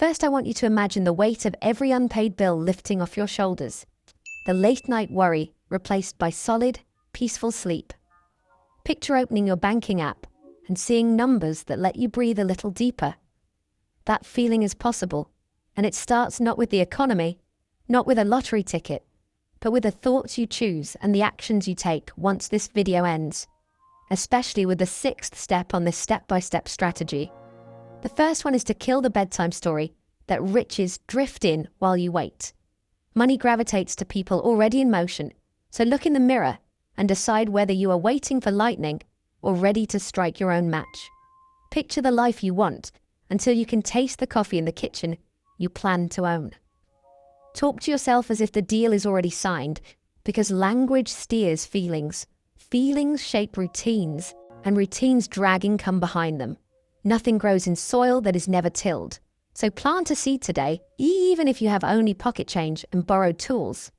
First, I want you to imagine the weight of every unpaid bill lifting off your shoulders. The late-night worry replaced by solid, peaceful sleep. Picture opening your banking app and seeing numbers that let you breathe a little deeper. That feeling is possible, and it starts not with the economy, not with a lottery ticket, but with the thoughts you choose and the actions you take once this video ends, especially with the 6th step on this step-by-step strategy. The first one is to kill the bedtime story that riches drift in while you wait. Money gravitates to people already in motion, so look in the mirror and decide whether you are waiting for lightning or ready to strike your own match. Picture the life you want until you can taste the coffee in the kitchen you plan to own. Talk to yourself as if the deal is already signed, because language steers feelings. Feelings shape routines, and routines drag income behind them. Nothing grows in soil that is never tilled. So plant a seed today, even if you have only pocket change and borrowed tools.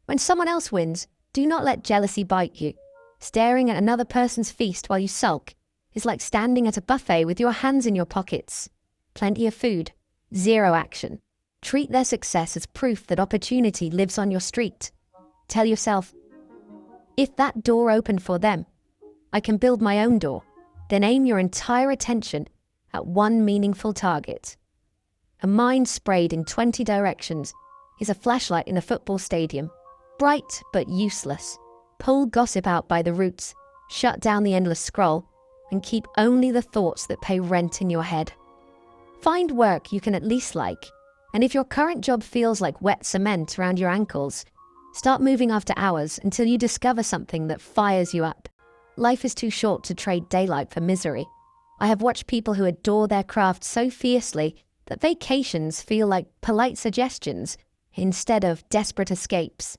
When someone else wins, do not let jealousy bite you. Staring at another person's feast while you sulk is like standing at a buffet with your hands in your pockets. Plenty of food, zero action. Treat their success as proof that opportunity lives on your street. Tell yourself, if that door opened for them, I can build my own door. Then aim your entire attention at one meaningful target. A mind sprayed in 20 directions is a flashlight in a football stadium. Bright but useless. Pull gossip out by the roots, shut down the endless scroll, and keep only the thoughts that pay rent in your head. Find work you can at least like, and if your current job feels like wet cement around your ankles, start moving after hours until you discover something that fires you up. Life is too short to trade daylight for misery. I have watched people who adore their craft so fiercely that vacations feel like polite suggestions instead of desperate escapes.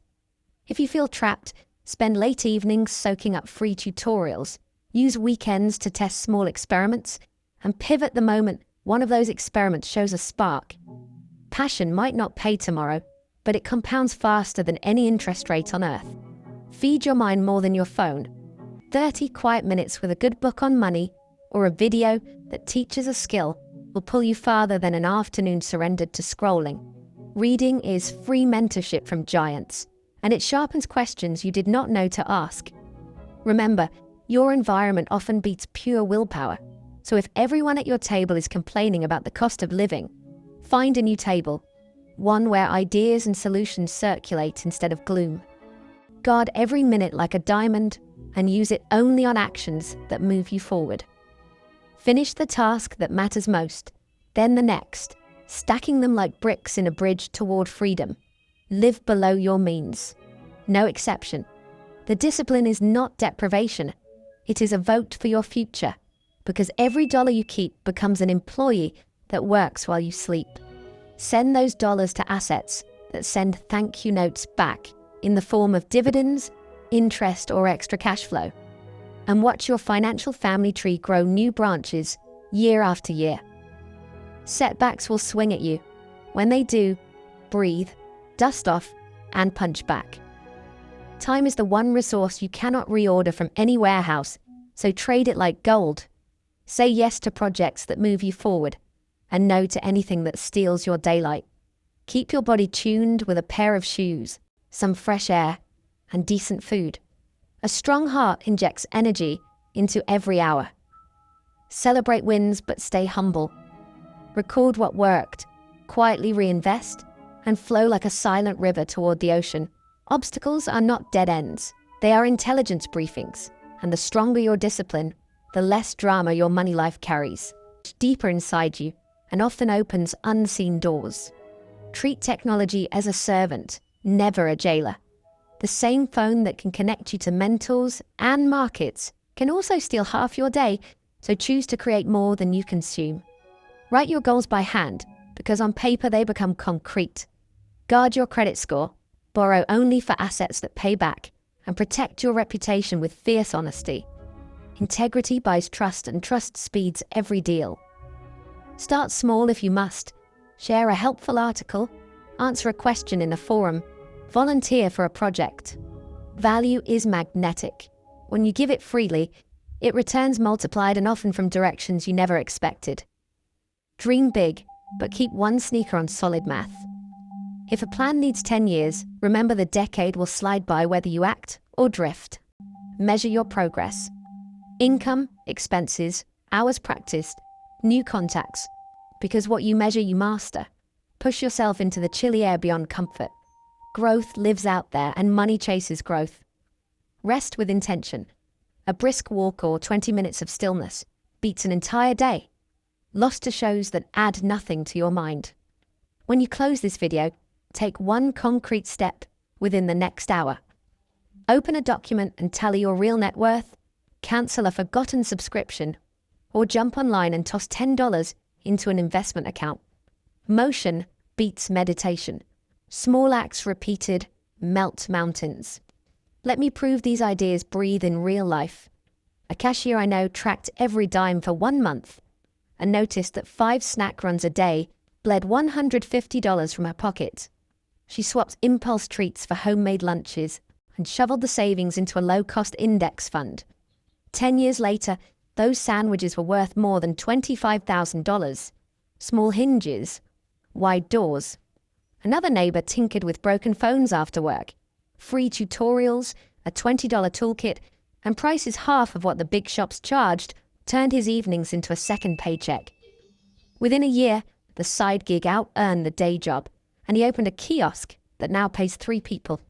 If you feel trapped, spend late evenings soaking up free tutorials, use weekends to test small experiments, and pivot the moment one of those experiments shows a spark. Passion might not pay tomorrow, but it compounds faster than any interest rate on earth. Feed your mind more than your phone. 30 quiet minutes with a good book on money or a video that teaches a skill will pull you farther than an afternoon surrendered to scrolling. Reading is free mentorship from giants, and it sharpens questions you did not know to ask. Remember, your environment often beats pure willpower, so if everyone at your table is complaining about the cost of living, find a new table, one where ideas and solutions circulate instead of gloom. Guard every minute like a diamond and use it only on actions that move you forward. Finish the task that matters most, then the next, stacking them like bricks in a bridge toward freedom. Live below your means. No exception. The discipline is not deprivation. It is a vote for your future, because every dollar you keep becomes an employee that works while you sleep. Send those dollars to assets that send thank you notes back in the form of dividends, interest, or extra cash flow. And watch your financial family tree grow new branches year after year. Setbacks will swing at you. When they do, breathe, dust off, and punch back. Time is the one resource you cannot reorder from any warehouse, so trade it like gold. Say yes to projects that move you forward, and no to anything that steals your daylight. Keep your body tuned with a pair of shoes, some fresh air, and decent food. A strong heart injects energy into every hour. Celebrate wins, but stay humble. Record what worked, quietly reinvest, and flow like a silent river toward the ocean. Obstacles are not dead ends. They are intelligence briefings, and the stronger your discipline, the less drama your money life carries. Deeper inside you, and often opens unseen doors. Treat technology as a servant, never a jailer. The same phone that can connect you to mentors and markets can also steal half your day, so choose to create more than you consume. Write your goals by hand, because on paper they become concrete. Guard your credit score, borrow only for assets that pay back, and protect your reputation with fierce honesty. Integrity buys trust, and trust speeds every deal. Start small if you must. Share a helpful article, answer a question in a forum, volunteer for a project. Value is magnetic. When you give it freely, it returns multiplied and often from directions you never expected. Dream big, but keep one sneaker on solid math. If a plan needs 10 years, remember the decade will slide by whether you act or drift. Measure your progress. Income, expenses, hours practiced, new contacts. Because what you measure, you master. Push yourself into the chilly air beyond comfort. Growth lives out there, and money chases growth. Rest with intention. A brisk walk or 20 minutes of stillness beats an entire day. Lost to shows that add nothing to your mind. When you close this video, take one concrete step within the next hour. Open a document and tally your real net worth, cancel a forgotten subscription, or jump online and toss $10 into an investment account. Motion beats meditation. Small acts repeated melt mountains. Let me prove these ideas breathe in real life. A cashier I know tracked every dime for 1 month and noticed that 5 snack runs a day bled $150 from her pocket. She swapped impulse treats for homemade lunches and shoveled the savings into a low-cost index fund. 10 years later, those sandwiches were worth more than $25,000. Small hinges, wide doors. Another neighbor tinkered with broken phones after work. Free tutorials, a $20 toolkit, and prices half of what the big shops charged turned his evenings into a second paycheck. Within a year, the side gig out-earned the day job, and he opened a kiosk that now pays 3 people.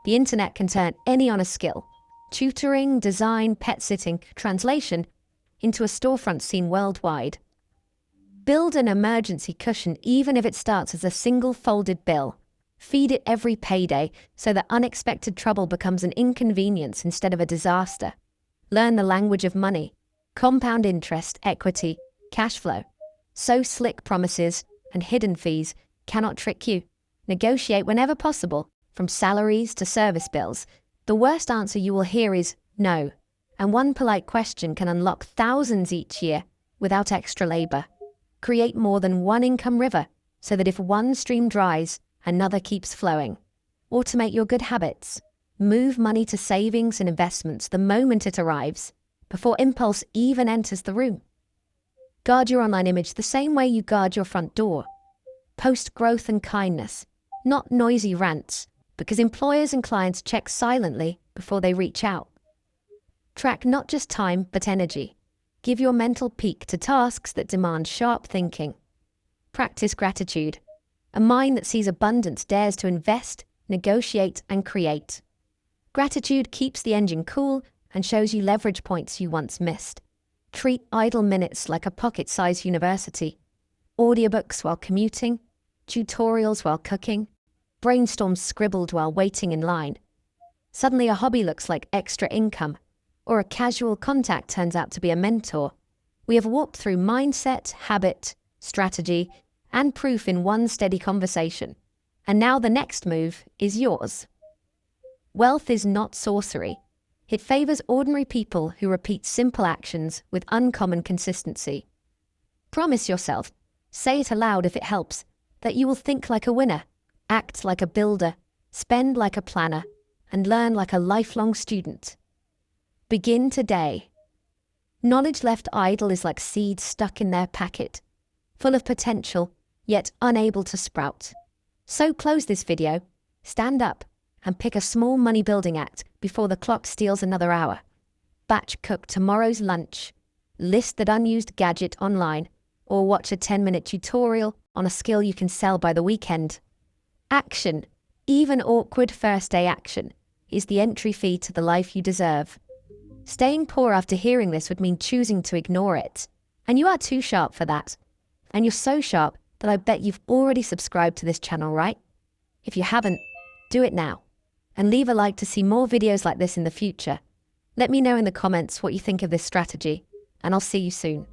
The internet can turn any honest skill, tutoring, design, pet sitting, translation, into a storefront seen worldwide. Build an emergency cushion even if it starts as a single folded bill. Feed it every payday so that unexpected trouble becomes an inconvenience instead of a disaster. Learn the language of money, compound interest, equity, cash flow. So slick promises and hidden fees cannot trick you. Negotiate whenever possible, from salaries to service bills. The worst answer you will hear is no, and one polite question can unlock thousands each year without extra labor. Create more than one income river so that if one stream dries, another keeps flowing. Automate your good habits. Move money to savings and investments the moment it arrives, before impulse even enters the room. Guard your online image the same way you guard your front door. Post growth and kindness, not noisy rants, because employers and clients check silently before they reach out. Track not just time, but energy. Give your mental peak to tasks that demand sharp thinking. Practice gratitude. A mind that sees abundance dares to invest, negotiate, and create. Gratitude keeps the engine cool and shows you leverage points you once missed. Treat idle minutes like a pocket-sized university. Audiobooks while commuting, tutorials while cooking, brainstorms scribbled while waiting in line. Suddenly a hobby looks like extra income, or a casual contact turns out to be a mentor. We have walked through mindset, habit, strategy, and proof in one steady conversation. And now the next move is yours. Wealth is not sorcery. It favors ordinary people who repeat simple actions with uncommon consistency. Promise yourself, say it aloud if it helps, that you will think like a winner, act like a builder, spend like a planner, and learn like a lifelong student. Begin today. Knowledge left idle is like seeds stuck in their packet, full of potential, yet unable to sprout. So close this video, stand up, and pick a small money-building act before the clock steals another hour. Batch cook tomorrow's lunch, list that unused gadget online, or watch a 10-minute tutorial on a skill you can sell by the weekend. Action, even awkward first-day action, is the entry fee to the life you deserve. Staying poor after hearing this would mean choosing to ignore it. And you are too sharp for that. And you're so sharp that I bet you've already subscribed to this channel, right? If you haven't, do it now. And leave a like to see more videos like this in the future. Let me know in the comments what you think of this strategy, and I'll see you soon.